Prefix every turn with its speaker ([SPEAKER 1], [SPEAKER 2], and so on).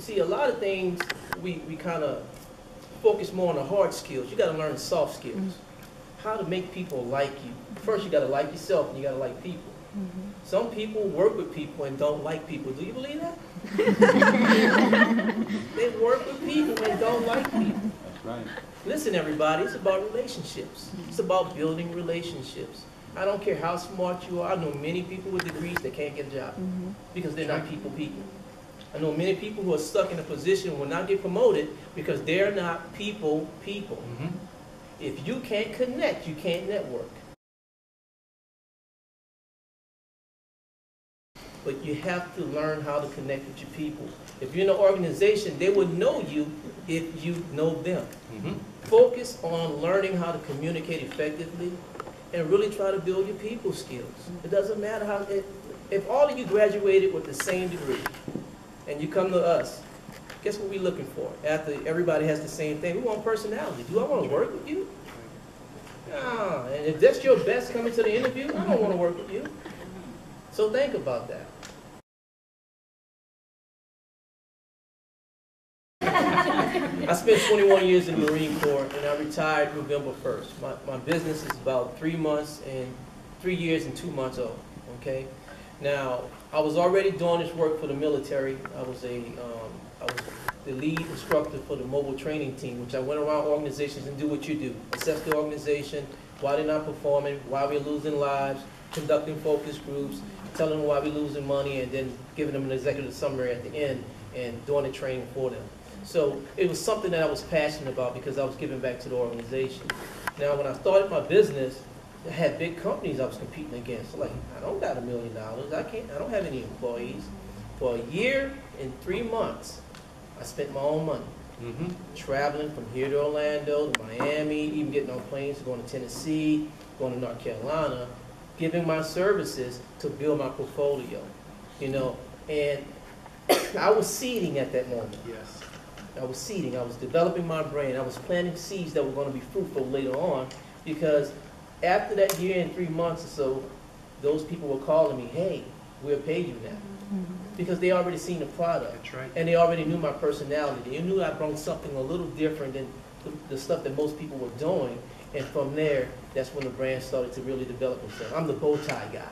[SPEAKER 1] You see, a lot of things we kind of focus more on the hard skills. You got to learn the soft skills. How to make people like you. First, you got to like yourself, and you got to like people. Some people work with people and don't like people. Do you believe that? They work with people and don't like people.
[SPEAKER 2] That's right.
[SPEAKER 1] Listen, everybody, it's about relationships. It's about building relationships. I don't care how smart you are. I know many people with degrees that can't get a job because they're not people. I know many people who are stuck in a position will not get promoted because they're not people. If you can't connect, you can't network. But you have to learn how to connect with your people. If you're in an organization, they will know you if you know them. Focus on learning how to communicate effectively and really try to build your people skills. It doesn't matter how, if all of you graduated with the same degree and you come to us, guess what we're looking for? After everybody has the same thing, we want personality. Do I want to work with you? No. And if that's your best coming to the interview, I don't want to work with you. So think about that. I spent 21 years in the Marine Corps and I retired November 1st. My business is about 3 years and 2 months old, okay? Now, I was already doing this work for the military. I was the lead instructor for the mobile training team, which I went around organizations and do what you do. Assess the organization, why they're not performing, why we're losing lives, conducting focus groups, telling them why we're losing money, and then giving them an executive summary at the end and doing the training for them. So it was something that I was passionate about because I was giving back to the organization. Now, when I started my business, I had big companies I was competing against. Like, I don't got $1 million. I don't have any employees. For a year and 3 months, I spent my own money. Traveling from here to Orlando, to Miami, even getting on planes, going to Tennessee, going to North Carolina, giving my services to build my portfolio, you know. And I was seeding at that moment.
[SPEAKER 2] Yes.
[SPEAKER 1] I was seeding. I was developing my brain. I was planting seeds that were going to be fruitful later on, because after that year and 3 months or so, those people were calling me, hey, we'll pay you now. Because they already seen the product.
[SPEAKER 2] That's right. And
[SPEAKER 1] they already knew my personality. They knew I brought something a little different than the stuff that most people were doing. And from there, that's when the brand started to really develop itself. I'm the bow tie guy.